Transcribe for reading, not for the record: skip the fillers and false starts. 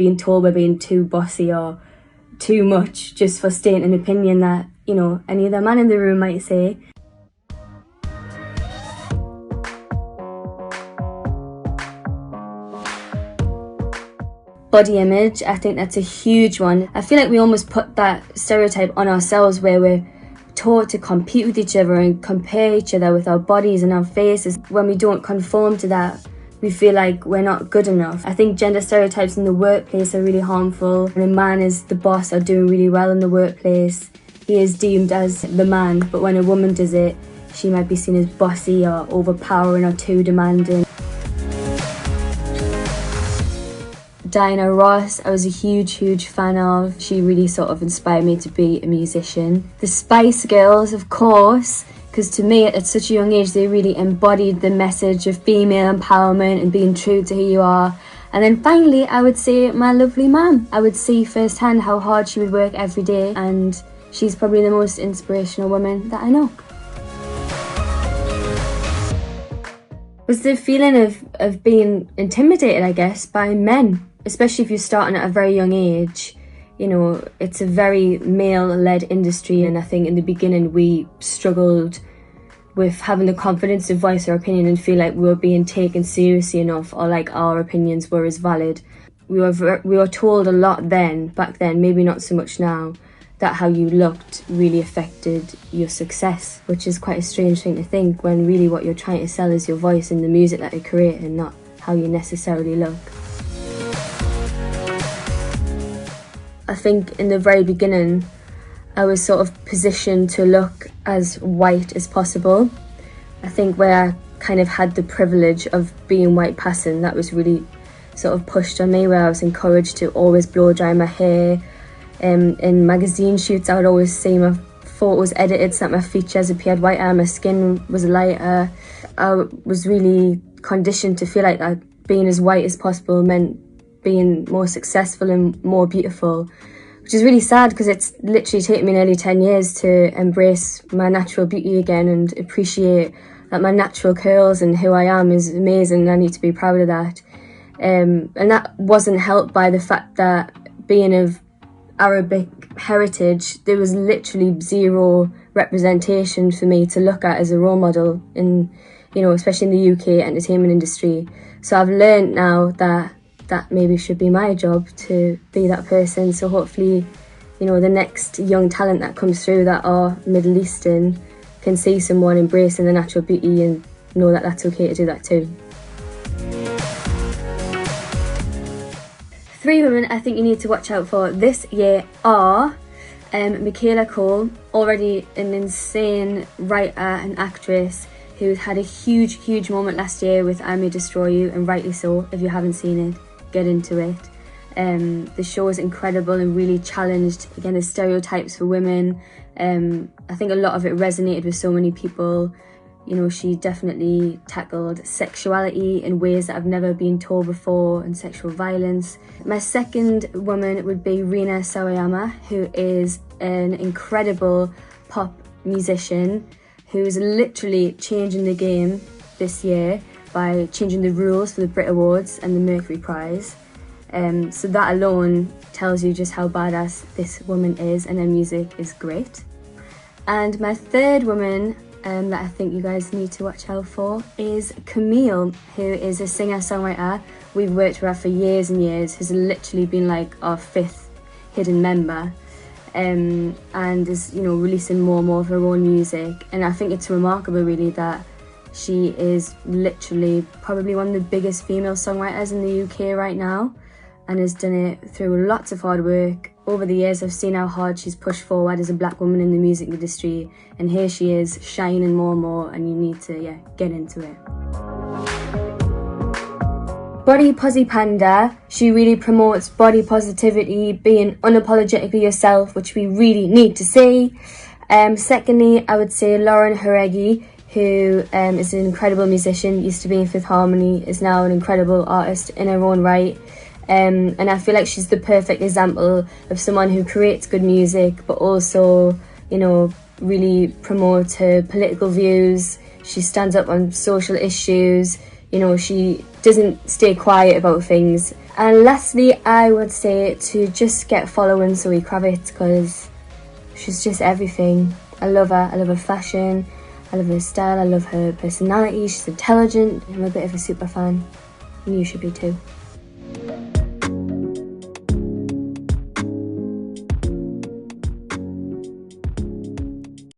being told we're being too bossy or too much just for stating an opinion that, you know, any other man in the room might say. Body image, I think that's a huge one. I feel like we almost put that stereotype on ourselves where we're taught to compete with each other and compare each other with our bodies and our faces. When we don't conform to that, we feel like we're not good enough. I think gender stereotypes in the workplace are really harmful. When a man is the boss or doing really well in the workplace, he is deemed as the man, but when a woman does it, she might be seen as bossy or overpowering or too demanding. Diana Ross, I was a huge fan of. She really sort of inspired me to be a musician. The Spice Girls, of course, because to me at such a young age they really embodied the message of female empowerment and being true to who you are. And then finally I would say my lovely mum. I would see firsthand how hard she would work every day, and she's probably the most inspirational woman that I know. Was the feeling of being intimidated, I guess, by men. Especially if you're starting at a very young age. You know, it's a very male-led industry, and I think in the beginning we struggled with having the confidence to voice our opinion and feel like we were being taken seriously enough, or like our opinions were as valid. We were told a lot back then, maybe not so much now, that how you looked really affected your success, which is quite a strange thing to think when really what you're trying to sell is your voice and the music that you create and not how you necessarily look. I think in the very beginning, I was sort of positioned to look as white as possible. I think where I kind of had the privilege of being white passing, that was really sort of pushed on me, where I was encouraged to always blow dry my hair. In magazine shoots, I would always see my photos edited so that my features appeared whiter, my skin was lighter. I was really conditioned to feel like that being as white as possible meant being more successful and more beautiful, which is really sad because it's literally taken me nearly 10 years to embrace my natural beauty again and appreciate that my natural curls and who I am is amazing, and I need to be proud of that. And that wasn't helped by the fact that being of Arabic heritage, there was literally zero representation for me to look at as a role model in, you know, especially in the UK entertainment industry. So I've learned now that maybe should be my job to be that person. So hopefully, you know, the next young talent that comes through that are Middle Eastern can see someone embracing the natural beauty and know that that's okay to do that too. 3 women I think you need to watch out for this year are Michaela Cole, already an insane writer and actress who had a huge moment last year with I May Destroy You, and rightly so. If you haven't seen it, get into it. The show is incredible and really challenged, again, the stereotypes for women. I think a lot of it resonated with so many people. You know, she definitely tackled sexuality in ways that I've never been told before, and sexual violence. My second woman would be Rina Sawayama, who is an incredible pop musician who's literally changing the game this year by changing the rules for the Brit Awards and the Mercury Prize. So that alone tells you just how badass this woman is, and her music is great. And my third woman that I think you guys need to watch out for is Camille, who is a singer-songwriter. We've worked with her for years and years, who's literally been like our 5th hidden member, and is, you know, releasing more and more of her own music. And I think it's remarkable really that she is literally probably one of the biggest female songwriters in the UK right now, and has done it through lots of hard work. Over the years, I've seen how hard she's pushed forward as a black woman in the music industry, and here she is shining more and more, and you need to get into it. Body Posi Panda, she really promotes body positivity, being unapologetically yourself, which we really need to see. Secondly, I would say Lauren Haregi, who is an incredible musician, used to be in Fifth Harmony, is now an incredible artist in her own right. And I feel like she's the perfect example of someone who creates good music, but also, you know, really promotes her political views. She stands up on social issues. You know, she doesn't stay quiet about things. And lastly, I would say to just get following Zoe Kravitz, because she's just everything. I love her. I love her fashion. I love her style. I love her personality. She's intelligent. I'm a bit of a super fan. And you should be too.